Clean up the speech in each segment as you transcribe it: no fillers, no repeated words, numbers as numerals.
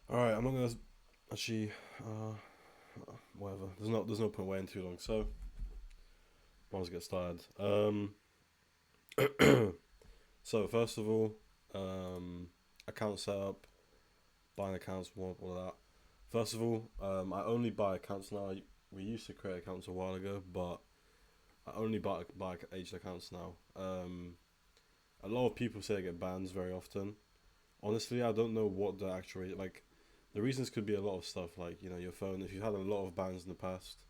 All right, I'm not gonna actually. Whatever. There's no point waiting too long. So, might as well get started. So first of all, account setup, buying accounts, all of that. First of all, I only buy accounts now. We used to create accounts a while ago, but I only buy aged accounts now. A lot of people say they get bans very often. Honestly, I don't know what the actual like. The reasons could be a lot of stuff, like your phone. If you've had a lot of bans in the past,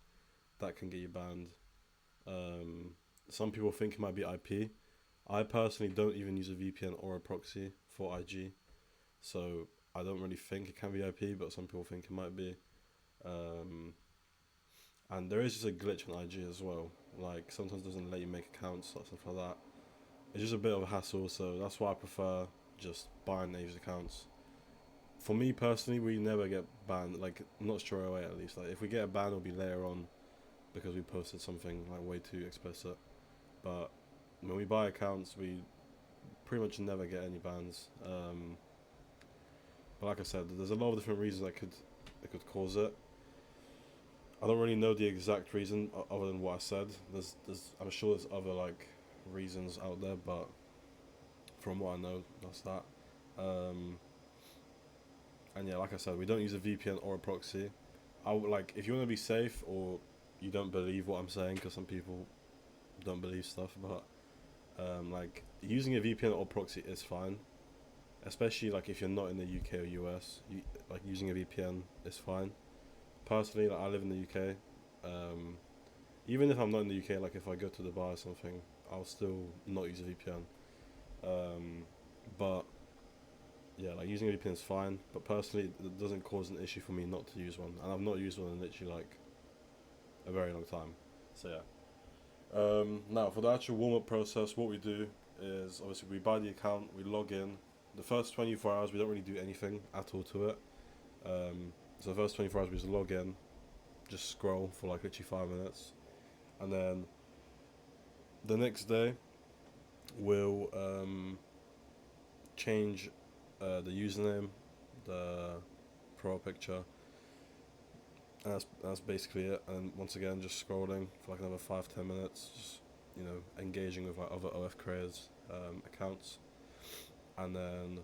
that can get you banned. Um, some people think it might be IP. I personally don't even use a VPN or a proxy for IG, so I don't really think it can be IP, but some people think it might be. Um, and there is just a glitch on IG as well. Like sometimes it doesn't let you make accounts, stuff like that. It's just a bit of a hassle, so that's why I prefer just buying these accounts. For me personally, we never get banned. Like not straight away, at least. Like if we get a ban, it'll be later on because we posted something like way too explicit. But when we buy accounts, we pretty much never get any bans. But like I said, there's a lot of different reasons that could cause it. I don't really know the exact reason other than what I said. There's I'm sure there's other like reasons out there, but from what I know, that's that. Um, and yeah, like I said, we don't use a VPN or a proxy. I would like if you want to be safe or you don't believe what I'm saying, because some people don't believe stuff, but like using a VPN or proxy is fine, especially like if you're not in the UK or US. Like using a VPN is fine. Personally, like I live in the UK. Um, Even if I'm not in the UK, like if I go to Dubai or something, I'll still not use a VPN. Um, but yeah, like using a VPN is fine. But personally, it doesn't cause an issue for me not to use one, and I've not used one in literally like a very long time. So yeah. Now for the actual warm up process, what we do is obviously we buy the account, we log in. The first 24 hours we don't really do anything at all to it. So the first 24 hours we just log in, just scroll for like literally 5 minutes, and then the next day we'll change the username, the profile picture, and that's basically it. And once again, just scrolling for like another 5-10 minutes, just engaging with like other OF creators accounts, and then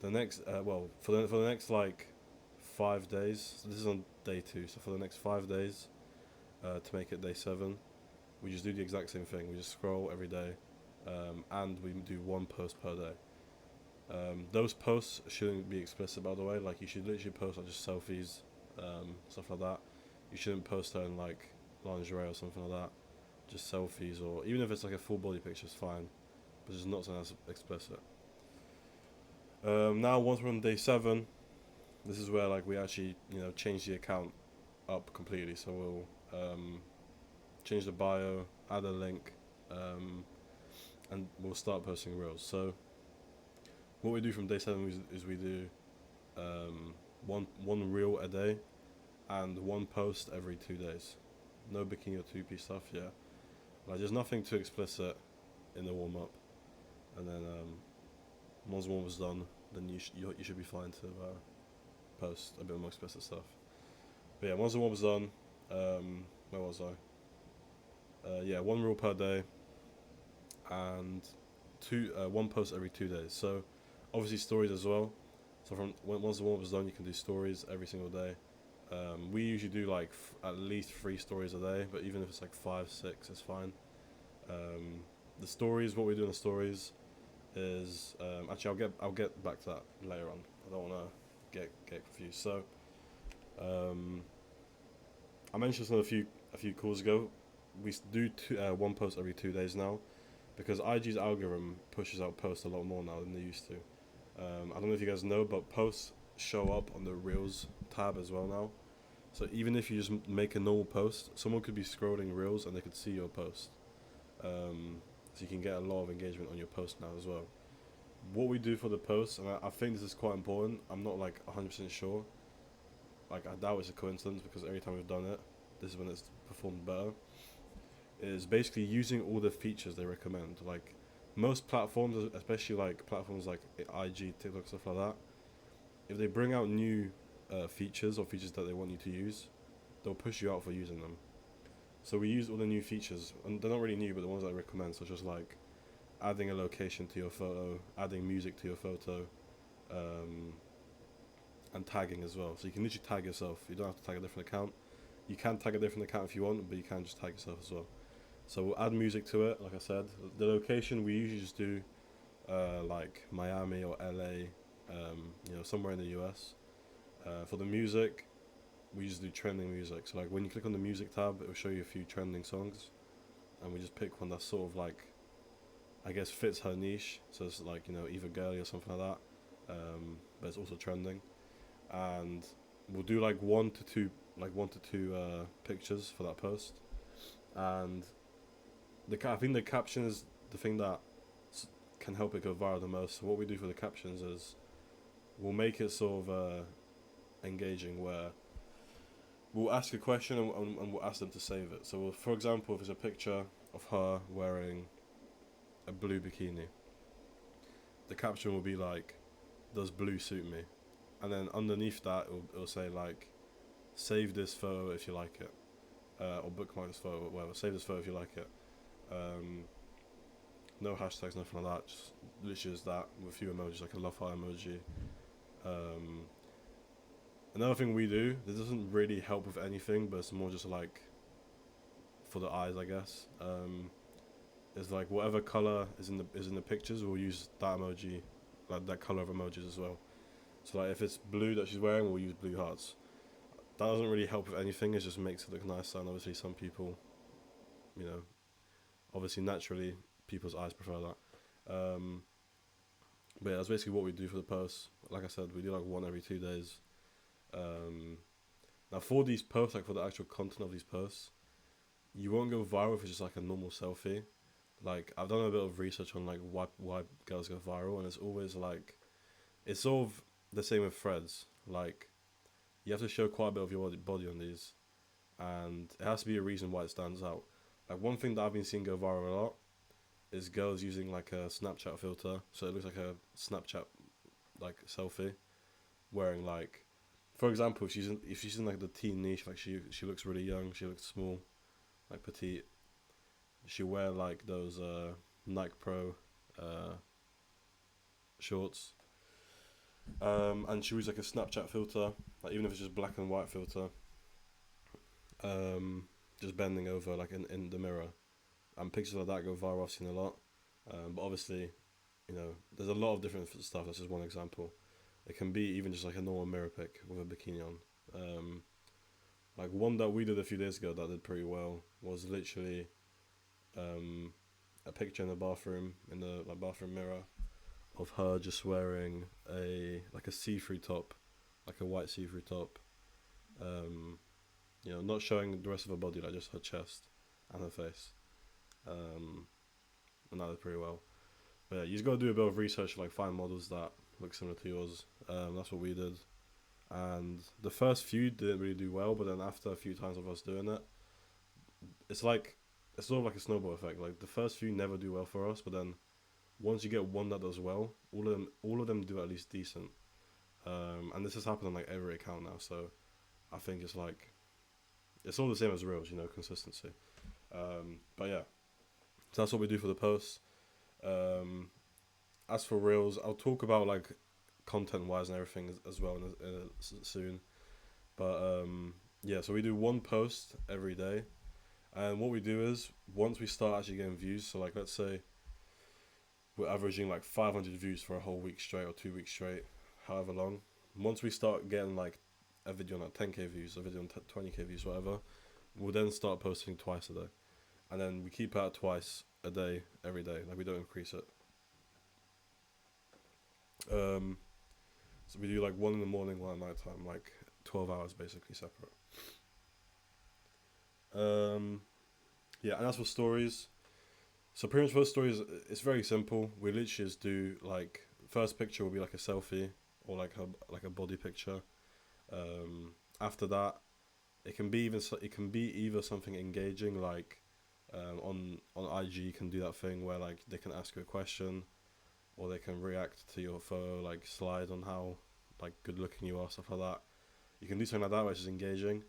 the next for the next like 5 days. So this is on day two. So for the next 5 days, to make it day seven, we just do the exact same thing. We just scroll every day, and we do one post per day. Those posts shouldn't be explicit, by the way. Like you should literally post like just selfies, stuff like that. You shouldn't post her in like lingerie or something like that. Just selfies, or even if it's like a full body picture, is fine, but just not something that's explicit. Now once we're on day seven, this is where like we actually change the account up completely. So we'll change the bio, add a link, um, and we'll start posting reels. So what we do from day seven is we do one reel a day and one post every 2 days. No bikini or 2 piece stuff. Yeah, like there's nothing too explicit in the warm up, and then once the warm up's done, then you should be fine to post a bit more explicit stuff. But yeah, once the warm up's done, where was I? Yeah, one reel per day and one post every 2 days. So obviously stories as well. So once the warm up's done, you can do stories every single day. We usually do like at least 3 stories a day, but even if it's like 5, 6, it's fine. The stories, what we do in the stories is actually I'll get back to that later on. I don't want to get confused. So I mentioned this on a few calls ago. We do one post every 2 days now because IG's algorithm pushes out posts a lot more now than they used to. I don't know if you guys know, but posts show up on the Reels tab as well now. So even if you just make a normal post, someone could be scrolling Reels and they could see your post. So you can get a lot of engagement on your post now as well. What we do for the posts, and I think this is quite important. I'm not like 100% sure. Like I doubt it's a coincidence because every time we've done it, this is when it's performed better. Is basically using all the features they recommend. Like most platforms, especially like platforms like IG, TikTok, stuff like that, if they bring out new features or features that they want you to use, they'll push you out for using them. So we use all the new features, and they're not really new, but the ones I recommend, such as like adding a location to your photo, adding music to your photo, um, and tagging as well. So you can literally tag yourself. You don't have to tag a different account. You can tag a different account if you want, but you can just tag yourself as well. So we'll add music to it, like I said. The location we usually just do like Miami or LA, somewhere in the US. For the music, we just do trending music. So like when you click on the music tab, it will show you a few trending songs, and we just pick one that sort of like, I guess, fits her niche. So it's like either girly or something like that, but it's also trending, and we'll do like one to two pictures for that post, and I think the caption is the thing that can help it go viral the most. So what we do for the captions is we'll make it sort of engaging, where we'll ask a question and we'll ask them to save it. So for example, if it's a picture of her wearing a blue bikini, the caption will be like, "Does blue suit me?" And then underneath that, it'll say like, "Save this photo if you like it," or bookmark this photo, or whatever. Save this photo if you like it. No hashtags, nothing like that. Just literally just that with a few emojis, like a love heart emoji. Um, Another thing we do, this doesn't really help with anything, but it's more just like for the eyes, I guess. Is like whatever color is in the pictures, we'll use that emoji, like that color of emojis as well. So like if it's blue that she's wearing, we'll use blue hearts. That doesn't really help with anything. It just makes it look nicer. And obviously, some people, you know, obviously naturally, people's eyes prefer that. But yeah, that's basically what we do for the posts. Like I said, we do like one every 2 days. Now for these posts, like for the actual content of these posts, you won't go viral if it's just like a normal selfie. Like I've done a bit of research on like why girls go viral, and it's always like, it's sort of the same with threads. Like you have to show quite a bit of your body on these, and it has to be a reason why it stands out. Like one thing that I've been seeing go viral a lot is girls using like a Snapchat filter, so it looks like a Snapchat like selfie, wearing like, for example, if she's in like the teen niche, like she looks really young, she looks small, like petite. She wear like those Nike Pro shorts, and she uses like a Snapchat filter, like even if it's just black and white filter, just bending over like in the mirror, and pictures like that go viral. I've seen a lot, but obviously, there's a lot of different stuff. That's just one example. It can be even just like a normal mirror pic with a bikini on. Like one that we did a few days ago that did pretty well was literally a picture in the bathroom, in the like bathroom mirror, of her just wearing a see-through top, like a white see-through top. Not showing the rest of her body, like just her chest and her face. And that did pretty well. But yeah, you just gotta do a bit of research, like find models that look similar to yours. That's what we did. And the first few didn't really do well, but then after a few times of us doing it, it's sort of like a snowball effect. Like the first few never do well for us, but then once you get one that does well, all of them do at least decent. And this has happened on like every account now, so I think it's all the same as reels, consistency. But yeah, so that's what we do for the posts. As for reels, I'll talk about like content wise and everything as well soon. But yeah, so we do one post every day, and what we do is once we start actually getting views, so like let's say we're averaging like 500 views for a whole week straight or 2 weeks straight, however long. Once we start getting like a video on like 10k views, a video on 20k views, whatever, we'll then start posting twice a day, and then we keep it at twice a day every day. Like we don't increase it. So we do like one in the morning, one at night time, like 12 hours basically separate. Yeah, and as for stories, so pretty much for stories, it's very simple. We literally just do like, first picture will be like a selfie or like a body picture. After that, it can be either something engaging, like on IG you can do that thing where like they can ask you a question, or they can react to your photo, like slide on how like good looking you are, stuff like that. You can do something like that, which is engaging,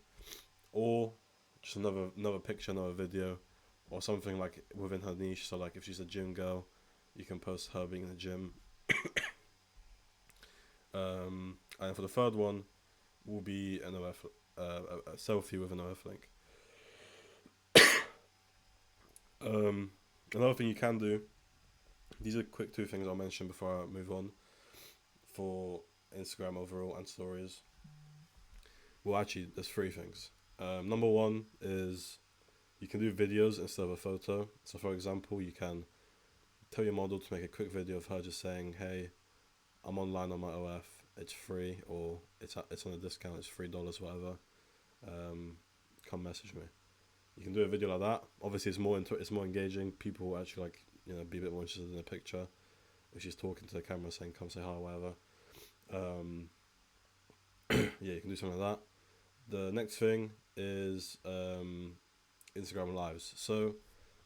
or just another picture, another video, or something like within her niche. So like if she's a gym girl, you can post her being in the gym. And for the third one, will be an OF, a selfie with an OF link. Another thing you can do. These are quick two things I'll mention before I move on. For Instagram overall and stories. Well, actually, there's three things. Number one is you can do videos instead of a photo. So, for example, you can tell your model to make a quick video of her just saying, "Hey, I'm online on my OF. It's free, or it's on a discount. It's $3, whatever. Come message me." You can do a video like that. Obviously, it's more engaging. People will actually be a bit more interested in the picture if she's talking to the camera saying, "Come say hi," or whatever. Yeah, you can do something like that. The next thing is Instagram Lives. So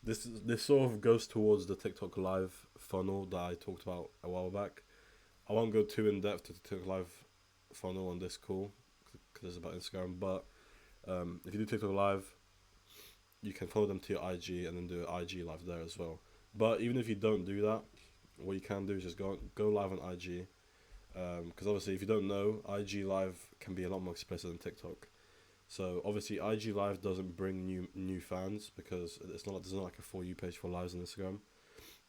this sort of goes towards the TikTok Live funnel that I talked about a while back. I won't go too in depth to the TikTok Live funnel on this call because it's about Instagram. But if you do TikTok Live, you can follow them to your IG and then do an IG Live there as well. But even if you don't do that, what you can do is just go live on IG. Because obviously, if you don't know, IG Live can be a lot more explicit than TikTok. So obviously, IG Live doesn't bring new fans because there's not like a For You page for lives on Instagram.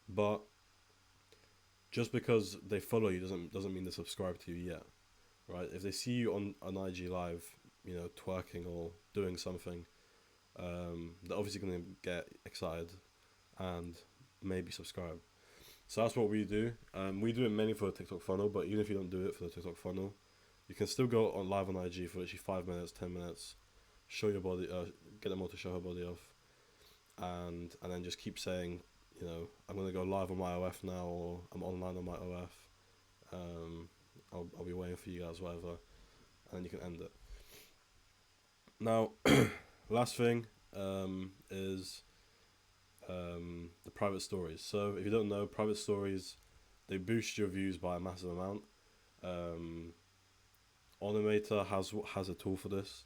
But just because they follow you doesn't mean they subscribe to you yet, right? If they see you on IG Live, twerking or doing something, they're obviously gonna get excited and maybe subscribe. So that's what we do. We do it mainly for the TikTok funnel, but even if you don't do it for the TikTok funnel, you can still go on live on IG for literally 5 minutes, 10 minutes, show your body, get them all to show her body off, and then just keep saying, I'm gonna go live on my OF now, or I'm online on my OF. I'll be waiting for you guys, whatever, and then you can end it. Now, last thing is the private stories. So if you don't know, private stories, they boost your views by a massive amount. Animator has a tool for this.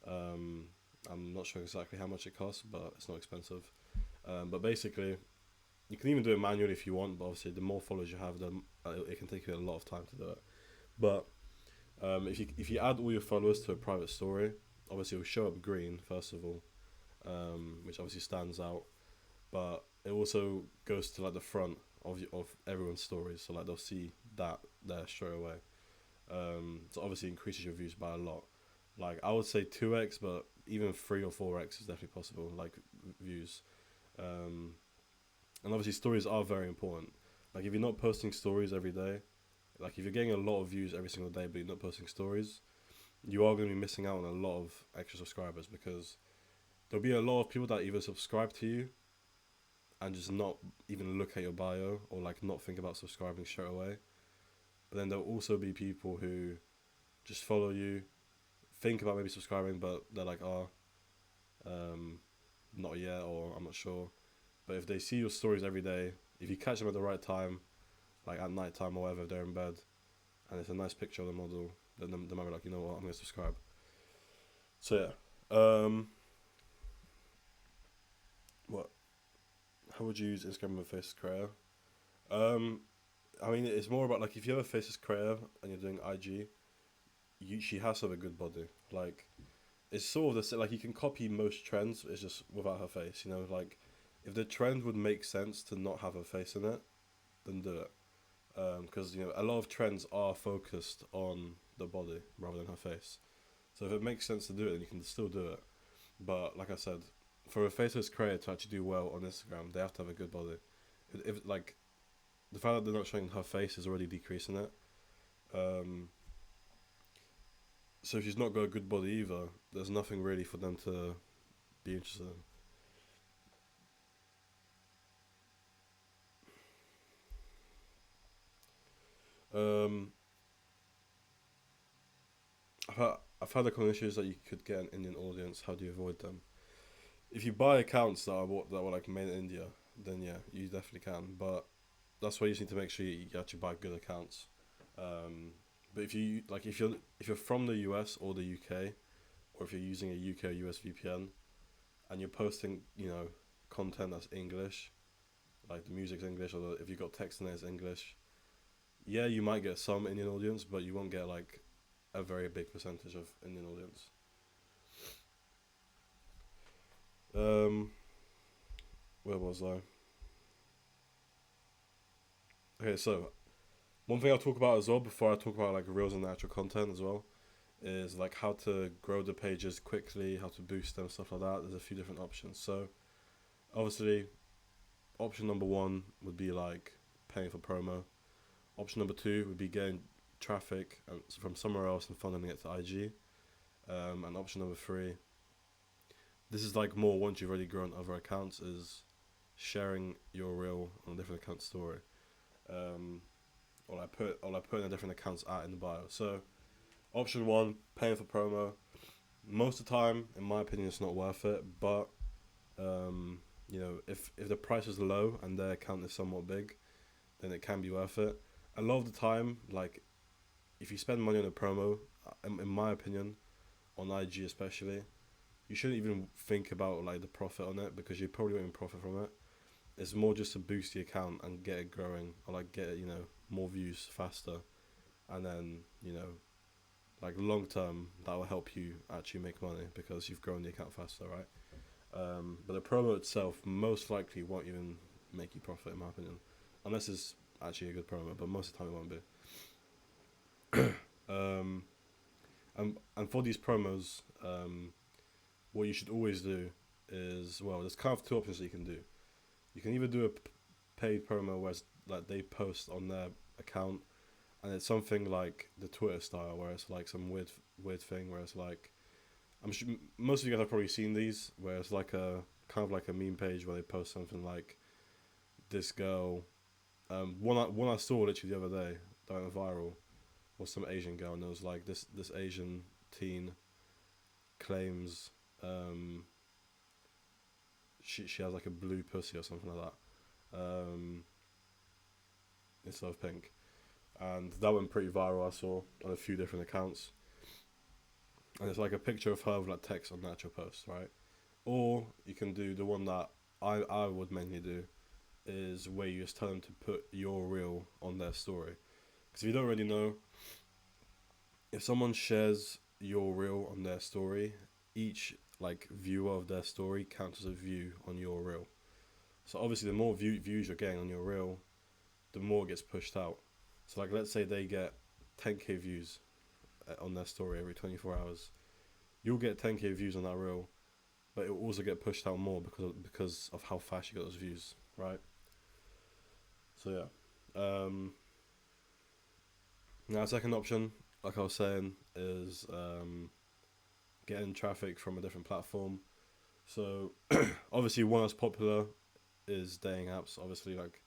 I'm not sure exactly how much it costs, but it's not expensive. But basically, you can even do it manually if you want. But obviously, the more followers you have, it can take you a lot of time to do it. But if you add all your followers to a private story, obviously it will show up green first of all, which obviously stands out. But it also goes to like the front of everyone's stories, so like they'll see that there straight away. So obviously increases your views by a lot. Like I would say 2x, but even 3 or 4x is definitely possible. Like views, and obviously stories are very important. Like if you're not posting stories every day, like if you're getting a lot of views every single day but you're not posting stories, you are going to be missing out on a lot of extra subscribers because there'll be a lot of people that either subscribe to you and just not even look at your bio or like not think about subscribing straight away. But then there'll also be people who just follow you, think about maybe subscribing, but they're like, not yet, or I'm not sure. But if they see your stories every day, if you catch them at the right time, like at night time or whatever, if they're in bed, and it's a nice picture of the model, then they might be like, you know what, I'm going to subscribe. So yeah. What? How would you use Instagram with a faceless creator? I mean, it's more about like if you have a faceless creator and you're doing IG, she has to have a good body. Like, it's sort of like you can copy most trends, it's just without her face. Like if the trend would make sense to not have her face in it, then do it. Because a lot of trends are focused on the body rather than her face. So if it makes sense to do it, then you can still do it. But like I said, for a faceless creator to actually do well on Instagram, they have to have a good body. If like the fact that they're not showing her face is already decreasing it. So if she's not got a good body either, there's nothing really for them to be interested in. I've had a couple of issues that you could get an Indian audience. How do you avoid them? If you buy accounts that were like made in India, then yeah, you definitely can. But that's why you just need to make sure you actually buy good accounts. But if you're from the US or the UK, or if you're using a UK or US VPN, and you're posting, content that's English, like the music's English, or if you got text in there, it's English. Yeah, you might get some Indian audience, but you won't get like a very big percentage of Indian audience. Um, where was I? Okay, so one thing I'll talk about as well before I talk about like reels and the actual content as well is like how to grow the pages quickly, how to boost them, stuff like that. There's a few different options. So obviously, option number one would be like paying for promo. Option number two would be getting traffic from somewhere else and funneling it to IG. And option number three, this is like more once you've already grown other accounts, is sharing your reel on a different account story. Or I put in a different account's in the bio. So option one, paying for promo. Most of the time, in my opinion, it's not worth it. But if the price is low and their account is somewhat big, then it can be worth it. A lot of the time, like if you spend money on a promo, in my opinion, on IG especially, you shouldn't even think about like the profit on it, because you probably won't even profit from it. It's more just to boost the account and get it growing, or like get more views faster, and then like long term that will help you actually make money because you've grown the account faster, right? But the promo itself most likely won't even make you profit, in my opinion, unless it's actually a good promo. But most of the time it won't be. And for these promos, what you should always do is, well, there's kind of two options that you can do. You can either do a paid promo where it's like they post on their account, and it's something like the Twitter style, where it's like some weird thing where it's like, I'm sure most of you guys have probably seen these, where it's like a kind of like a meme page where they post something like this girl. One I saw literally the other day that went viral was some Asian girl, and it was like this Asian teen claims she has like a blue pussy or something like that, instead of pink, and that went pretty viral. I saw on a few different accounts, and it's like a picture of her with like text on the actual post, right? Or you can do the one that I would mainly do, is where you just tell them to put your reel on their story. Because if you don't already know, if someone shares your reel on their story, each like viewer of their story counts as a view on your reel. So obviously the more views you're getting on your reel, the more it gets pushed out. So like let's say they get 10k views on their story every 24 hours. You'll get 10k views on that reel, but it will also get pushed out more because of how fast you got those views, right? So yeah. Now second option, like I was saying, is getting traffic from a different platform. So obviously one that's popular is dating apps. Obviously, like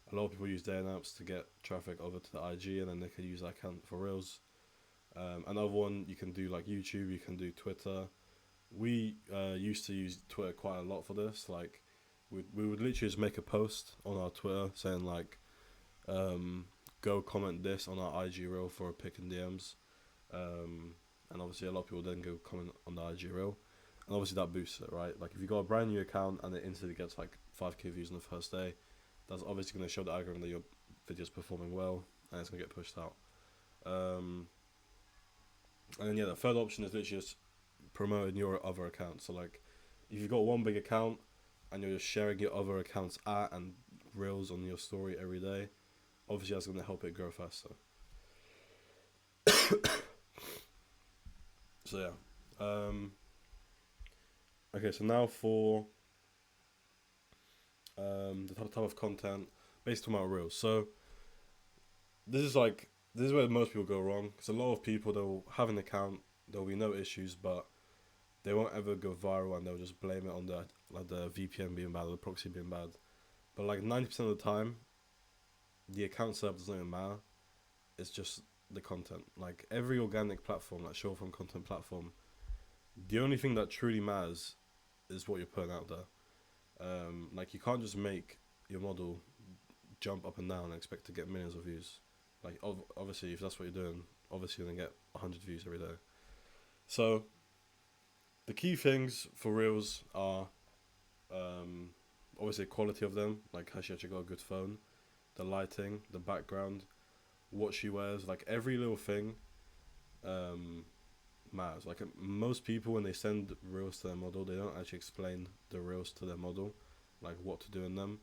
a lot of people use dating apps to get traffic over to the IG, and then they could use that account for reels. Another one you can do like YouTube, you can do Twitter. We used to use Twitter quite a lot for this. Like we would literally just make a post on our Twitter saying like, go comment this on our IG reel for a pick in DMs. And obviously a lot of people then go comment on the IG reel, and obviously that boosts it, right? Like if you got a brand new account and it instantly gets like 5k views on the first day, that's obviously going to show the algorithm that your video's performing well, and it's going to get pushed out. And then yeah, the third option is literally just promoting your other account. So like if you've got one big account and you're just sharing your other account's and reels on your story every day, obviously that's going to help it grow faster. So yeah. Okay, so now for the type of content based on my reels. So this is where most people go wrong, because a lot of people, they'll have an account, there'll be no issues, but they won't ever go viral, and they'll just blame it on the VPN being bad or the proxy being bad. But like 90% of the time, the account setup doesn't even matter. It's just the content. Like every organic platform, like short form content platform, the only thing that truly matters is what you're putting out there. Like you can't just make your model jump up and down and expect to get millions of views. Like obviously, if that's what you're doing, obviously gonna get 100 views every day. So the key things for reels are obviously the quality of them, like has she actually got a good phone, the lighting, the background, what she wears, like every little thing um, matters. Like most people when they send reels to their model, they don't actually explain the reels to their model, like what to do in them,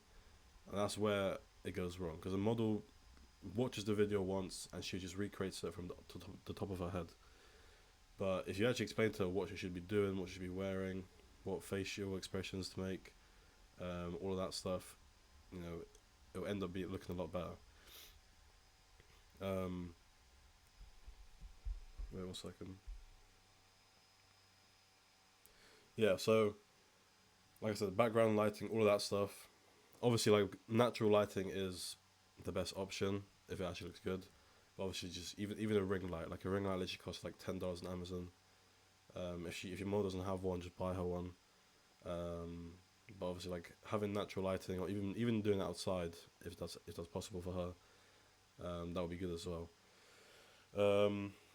and that's where it goes wrong because the model watches the video once and she just recreates it from the top of her head. But if you actually explain to her what she should be doing, what she should be wearing, what facial expressions to make, all of that stuff, you know, it'll end up looking a lot better. Um, Wait 1 second. Yeah, so like I said, background lighting, all of that stuff. Obviously, like natural lighting is the best option if it actually looks good. But obviously, just even a ring light, like a ring light, literally costs like $10 on Amazon. If your mom doesn't have one, just buy her one. Um, but obviously, like having natural lighting, or even doing it outside, if that's possible for her, that would be good as well.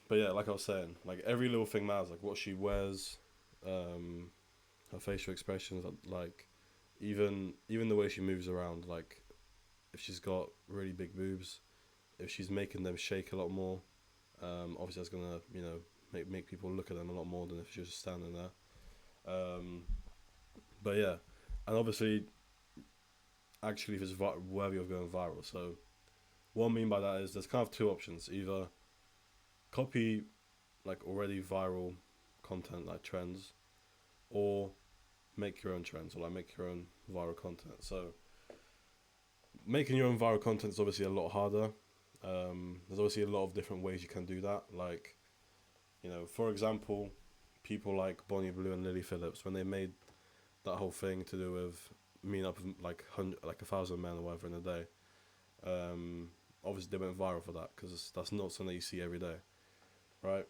But yeah, like I was saying, like every little thing matters. Like what she wears, um, her facial expressions, like even the way she moves around. Like if she's got really big boobs, if she's making them shake a lot more, obviously that's gonna make people look at them a lot more than if she's just standing there. Um, but yeah, and obviously, actually, if it's worthy of going viral. So what I mean by that is there's kind of two options: either copy like already viral content like trends, or make your own trends or like make your own viral content. So making your own viral content is obviously a lot harder. There's obviously a lot of different ways you can do that. Like, for example, people like Bonnie Blue and Lily Phillips, when they made that whole thing to do with meeting up with like 1,000 men or whatever in a day, obviously they went viral for that because that's not something that you see every day, right?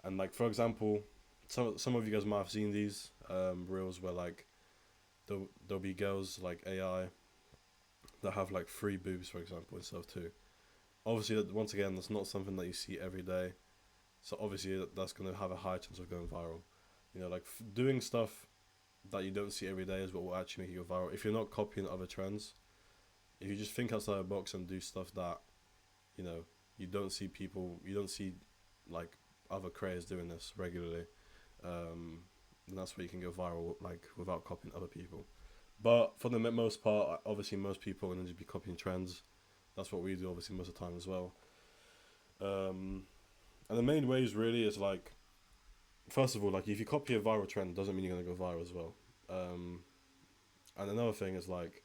And like for example, some of you guys might have seen these reels where like there'll be girls like AI that have like 3 boobs, for example, instead of 2. Obviously, once again, that's not something that you see every day. So obviously, that's going to have a high chance of going viral. Like doing stuff that you don't see every day is what will actually make you go viral. If you're not copying other trends, if you just think outside the box and do stuff that, you know, you don't see like other creators doing this regularly, then that's where you can go viral, like without copying other people. But for the most part, obviously, most people are going to be copying trends. That's what we do, obviously, most of the time as well. And the main ways really is like, first of all, like if you copy a viral trend, doesn't mean you're going to go viral as well. Um, and another thing is like,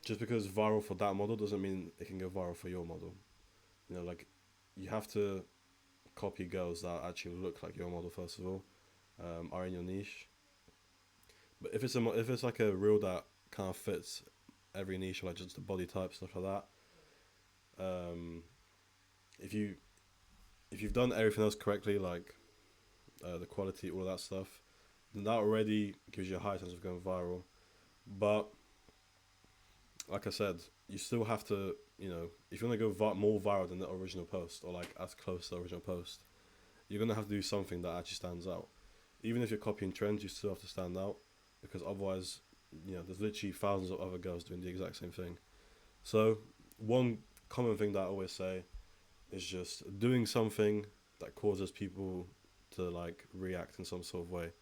just because it's viral for that model doesn't mean it can go viral for your model. Like you have to copy girls that actually look like your model first of all, are in your niche. But if it's like a reel that kind of fits every niche, like just the body type stuff like that, if you if you've done everything else correctly, like the quality, all of that stuff, then that already gives you a high chance of going viral. But like I said, you still have to, if you want to go more viral than the original post or like as close to the original post, you're gonna have to do something that actually stands out. Even if you're copying trends, you still have to stand out because otherwise, there's literally thousands of other girls doing the exact same thing. So one common thing that I always say is just doing something that causes people to like react in some sort of way,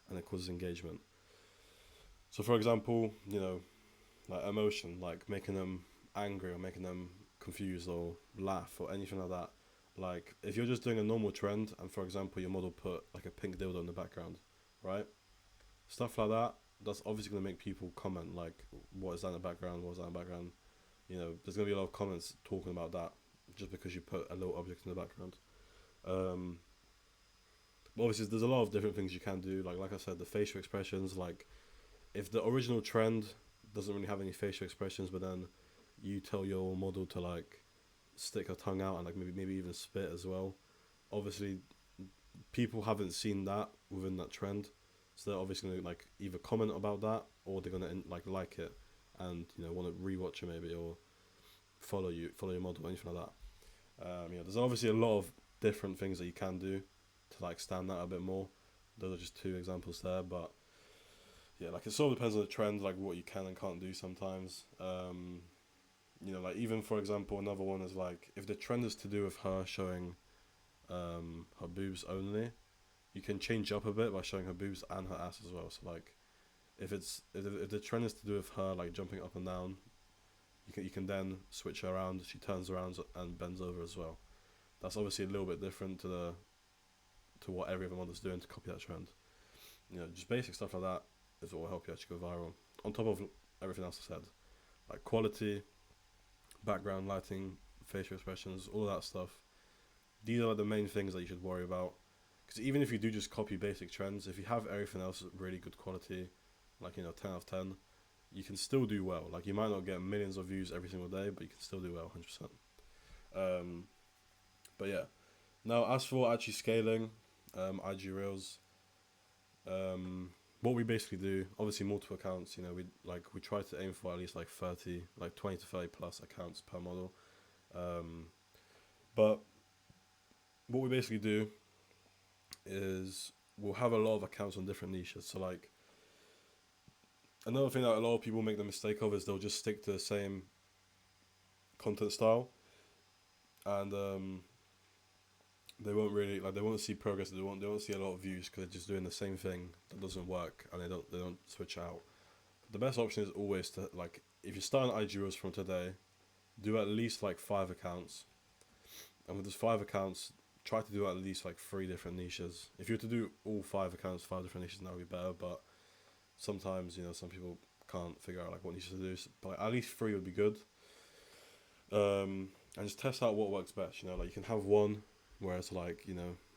and it causes engagement. So for example, like emotion, like making them angry or making them confused or laugh or anything like that. Like if you're just doing a normal trend and for example your model put like a pink dildo in the background, right? Stuff like that, that's obviously gonna make people comment like, what is that in the background? What is that in the background? There's gonna be a lot of comments talking about that just because you put a little object in the background. Um, but obviously there's a lot of different things you can do. Like I said, the facial expressions. Like if the original trend doesn't really have any facial expressions, but then you tell your model to like stick her tongue out and like maybe even spit as well. Obviously, people haven't seen that within that trend, so they're obviously gonna like either comment about that or they're gonna like it and want to rewatch it maybe or follow your model or anything like that. There's obviously a lot of different things that you can do to like stand out a bit more. Those are just two examples there, but yeah, like it sort of depends on the trend, like what you can and can't do sometimes. Like even for example, another one is like if the trend is to do with her showing her boobs only, you can change up a bit by showing her boobs and her ass as well. So like if the trend is to do with her like jumping up and down, you can then switch her around. She turns around and bends over as well. That's obviously a little bit different to what every other model's doing to copy that trend. Just basic stuff like that is what will help you actually go viral. On top of everything else I said, like quality, background, lighting, facial expressions, all of that stuff. These are the main things that you should worry about. Because even if you do just copy basic trends, if you have everything else really good quality, like 10 out of 10, you can still do well. Like you might not get millions of views every single day, but you can still do well, 100%. But yeah, now as for actually scaling, IG Reels, what we basically do, obviously multiple accounts. We try to aim for at least like 20 to 30 plus accounts per model. But what we basically do is we'll have a lot of accounts on different niches. So like another thing that a lot of people make the mistake of is they'll just stick to the same content style, and they won't see progress. They won't see a lot of views because they're just doing the same thing that doesn't work, and they don't switch out. The best option is always to, like, if you're starting IG Reels from today, do at least like 5 accounts, and with those 5 accounts, try to do at least like 3 different niches. If you were to do all 5 accounts, 5 different niches, that would be better. But sometimes some people can't figure out like what niches to do. So, but like, at least 3 would be good. And just test out what works best. Like you can have one where it's like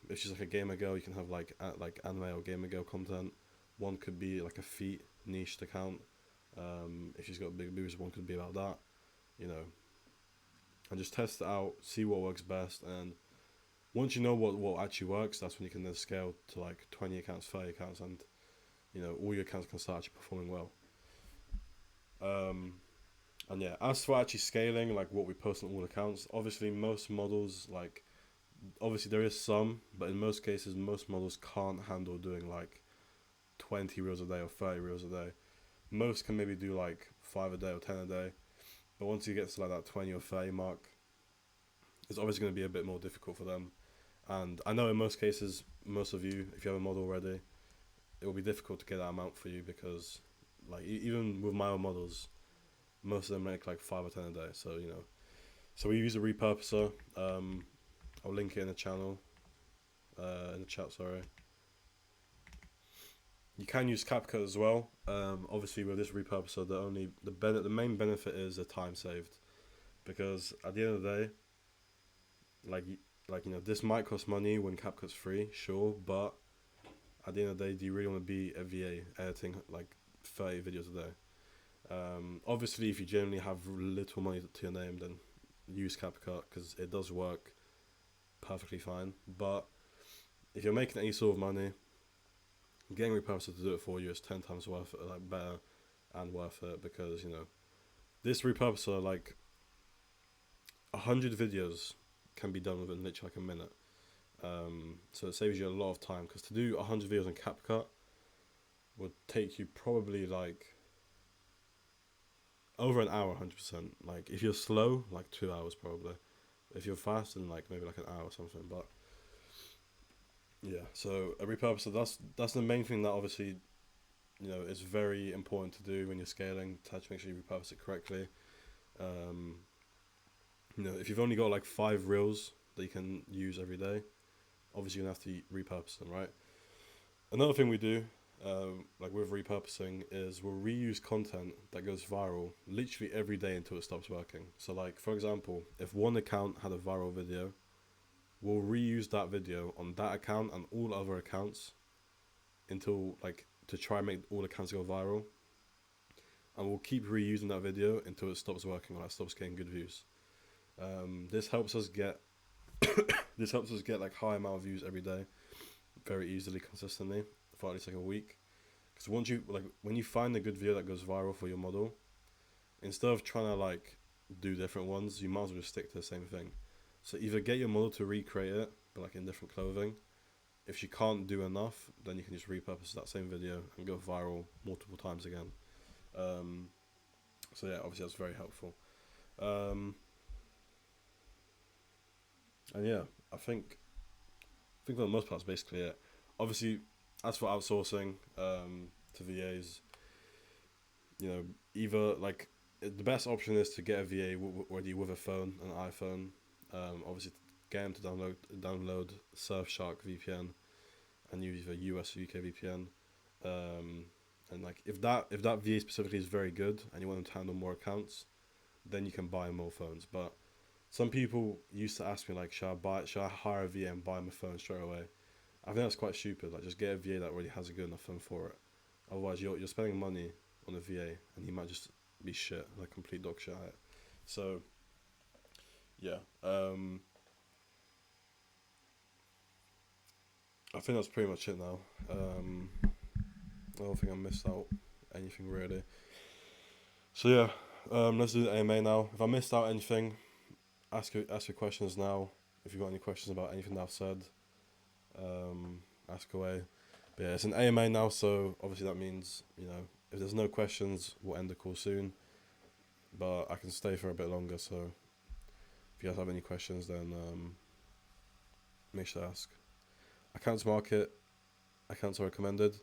if she's like a gamer girl, you can have like anime or gamer girl content. One could be like a feet niche account. If she's got big boobs, one could be about that. And just test it out, see what works best, and once you know what actually works, that's when you can then scale to like 20 accounts, 30 accounts, and all your accounts can start actually performing well. And yeah, as for actually scaling, like what we post on all accounts, obviously most models, like, obviously there is some, but in most cases, most models can't handle doing like 20 reels a day or 30 reels a day. Most can maybe do like 5 a day or 10 a day, but once you get to like that 20 or 30 mark, it's obviously going to be a bit more difficult for them. And I know in most cases, most of you, if you have a model already, it will be difficult to get that amount for you because, like, even with my own models, most of them make like 5 or 10 a day. So so we use a repurposer. I'll link it in the channel, in the chat. Sorry. You can use CapCut as well. Obviously with this repurposer, the main benefit is the time saved, because at the end of the day, this might cost money when CapCut's free, sure, but at the end of the day, do you really want to be a VA editing like 30 videos a day? Obviously, if you generally have little money to your name, then use CapCut because it does work perfectly fine. But if you're making any sort of money, getting a repurposer to do it for you is 10 times worth it, like better and worth it, because this repurposer, like 100 videos can be done within literally like a minute. So it saves you a lot of time, because to do 100 videos in CapCut would take you probably like over an hour, 100%. Like if you're slow, like 2 hours probably. If you're fast, then like maybe like an hour or something. But yeah, so a repurposer, that's the main thing that obviously is very important to do when you're scaling, to actually make sure you repurpose it correctly. If you've only got like 5 reels that you can use every day, obviously you're gonna have to repurpose them, right? Another thing we do, like with repurposing, is we'll reuse content that goes viral literally every day until it stops working. So like, for example, if one account had a viral video, we'll reuse that video on that account and all other accounts until, like, to try and make all accounts go viral. And we'll keep reusing that video until it stops working or it stops getting good views. This helps us get like high amount of views every day, very easily, consistently, for at least like a week. Because when you find a good video that goes viral for your model, instead of trying to like do different ones, you might as well just stick to the same thing. So either get your model to recreate it, but like in different clothing. If she can't do enough, then you can just repurpose that same video and go viral multiple times again. Um, so yeah, obviously that's very helpful. Um, and yeah, I think for the most part, that's basically it. Obviously, as for outsourcing to VAs, either like the best option is to get a VA already with a phone, an iPhone. Obviously, get them to download Surfshark VPN and use either US or UK VPN. And like if that VA specifically is very good and you want them to handle more accounts, then you can buy more phones. But some people used to ask me like, should I hire a VA and buy them a phone straight away? I think that's quite stupid. Like, just get a VA that already has a good enough phone for it. Otherwise, you're spending money on a VA, and he might just be shit, like complete dog shit at it. So, yeah. I think that's pretty much it now. I don't think I missed out anything really. So yeah, let's do the AMA now. If I missed out anything, ask your questions now. If you've got any questions about anything that I've said, ask away. But yeah, it's an AMA now, so obviously that means, if there's no questions, we'll end the call soon. But I can stay for a bit longer, so if you guys have any questions, then make sure to ask. Accounts market, accounts are recommended.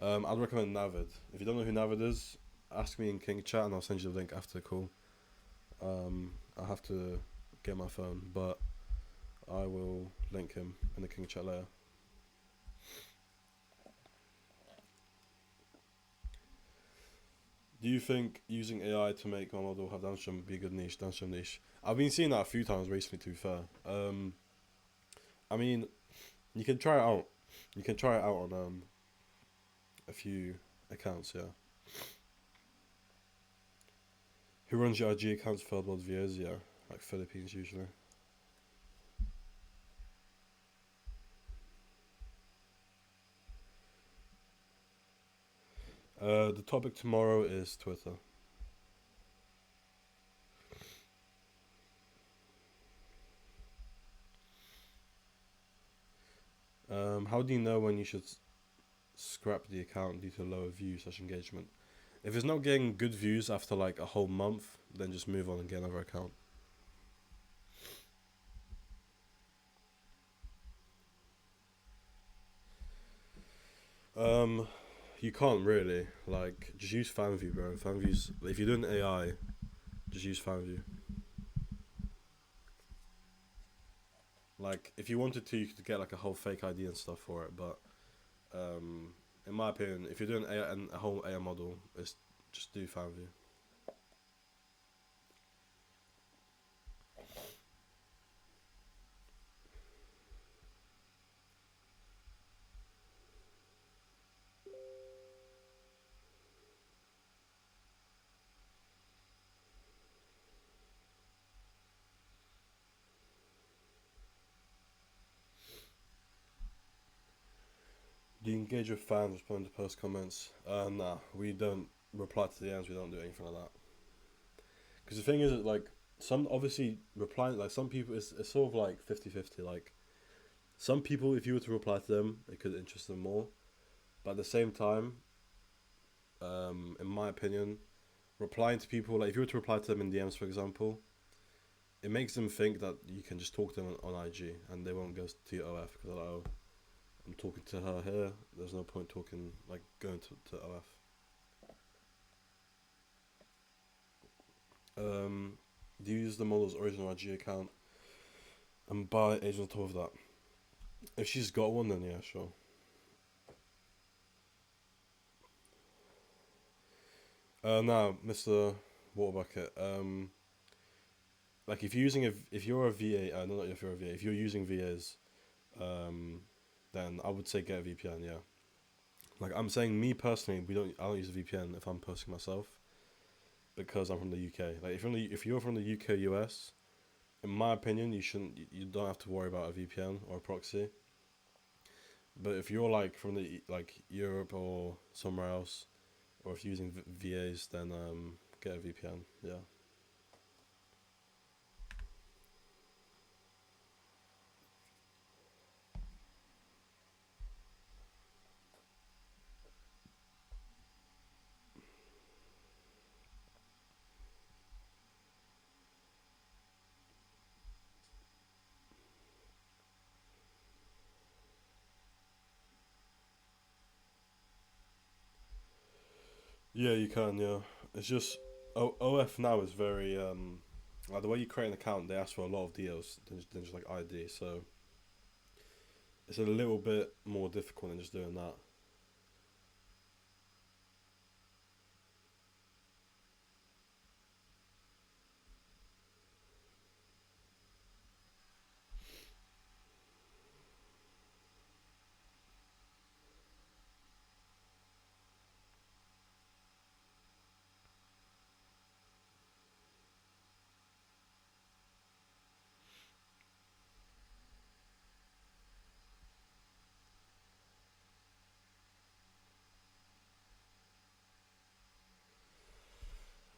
I'd recommend Navid. If you don't know who Navid is, ask me in King Chat and I'll send you the link after the call. I'll have to get my phone, but I will link him in the King Chat later. Do you think using AI to make my model have downstream would be a good downstream niche? I've been seeing that a few times recently, to be fair. I mean, you can try it out. You can try it out on a few accounts, yeah. Who runs your IG accounts for world views? Yeah, like Philippines usually. The topic tomorrow is Twitter. How do you know when you should scrap the account due to lower views/engagement? If it's not getting good views after like a whole month, then just move on and get another account. You can't really, like, just use FanView, bro. FanView's, if you're doing AI, just use FanView. Like, if you wanted to, you could get like a whole fake ID and stuff for it, but in my opinion, if you're doing AI and a whole AI model, it's just do FanView. Do you engage with fans, respond to post comments? Nah, we don't reply to the DMs. We don't do anything like that. Because the thing is, like, some obviously replying, like, some people, it's sort of like 50-50. Like, some people, if you were to reply to them, it could interest them more. But at the same time, in my opinion, replying to people, like, if you were to reply to them in DMs, for example, it makes them think that you can just talk to them on IG and they won't go to your OF because they're like, oh, I'm talking to her here. There's no point talking, like, going to OF. Do you use the model's original IG account and buy agents on top of that? If she's got one, then yeah, sure. Now, Mr. Waterbucket, like if you're a VA, not if you're a VA, if you're using VAs, then I would say get a VPN, yeah. Like I'm saying, me personally, I don't use a VPN if I'm posting myself because I'm from the UK. Like if you're from the UK US, in my opinion, you don't have to worry about a VPN or a proxy. But if you're like from the like Europe or somewhere else, or if you're using VAs, then get a VPN. Yeah. Yeah, you can. Yeah, it's just OF now is very like the way you create an account. They ask for a lot of deals than just like ID. So it's a little bit more difficult than just doing that.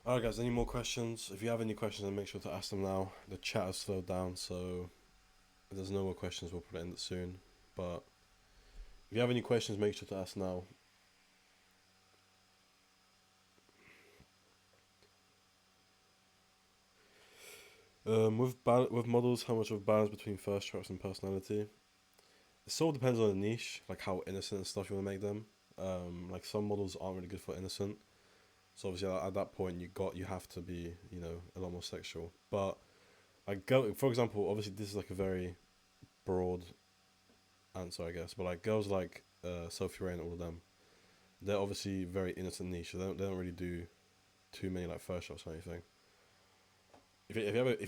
Alright, guys. Any more questions? If you have any questions, then make sure to ask them now. The chat has slowed down, so if there's no more questions, we'll put it in soon. But if you have any questions, make sure to ask now. With models, how much of a balance between first traps and personality? It sort of depends on the niche, like how innocent and stuff you want to make them. Like some models aren't really good for innocent, so obviously at that point you have to be a lot more sexual. But like girl, for example, obviously this is like a very broad answer, I guess. But like girls like Sophie Ray and all of them, they're obviously very innocent niche. So they don't really do too many like first shots or anything. If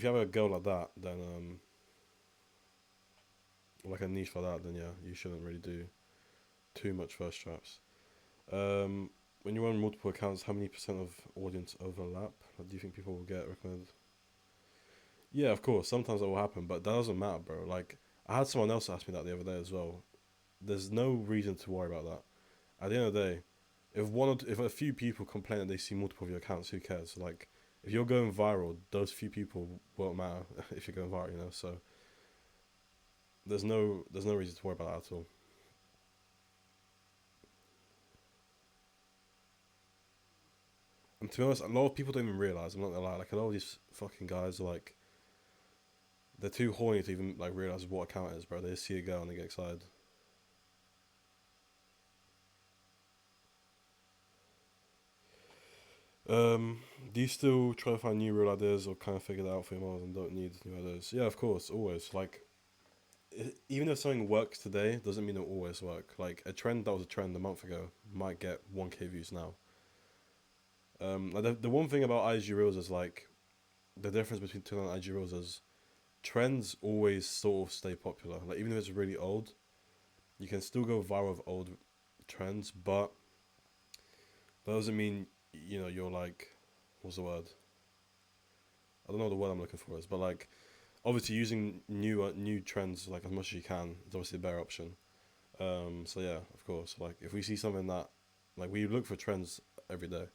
you have a girl like that, then like a niche for that, then yeah, you shouldn't really do too much first traps. Um, when you run multiple accounts, how many percent of audience overlap? Like, do you think people will get recommended? Yeah, of course. Sometimes that will happen, but that doesn't matter, bro. Like, I had someone else ask me that the other day as well. There's no reason to worry about that. At the end of the day, if a few people complain that they see multiple of your accounts, who cares? Like, if you're going viral, those few people won't matter if you're going viral, you know. So there's no reason to worry about that at all. And to be honest, a lot of people don't even realize. I'm not gonna lie. Like a lot of these fucking guys are like they're too horny to even like realize what account it is, bro. They just see a girl and they get excited. Um, do you still try to find new real ideas or kind of figure that out for your models and don't need new ideas? Yeah, of course, always. Like even if something works today, doesn't mean it'll always work. Like a trend that was a trend a month ago might get 1K views now. Like the one thing about IG Reels is like the difference between Twitter and IG Reels is trends always sort of stay popular. Like even if it's really old, you can still go viral with old trends, but that doesn't mean you're like what's the word? I don't know what the word I'm looking for is, but like obviously using new trends like as much as you can is obviously a better option. So yeah, of course, like if we see something that like we look for trends every day.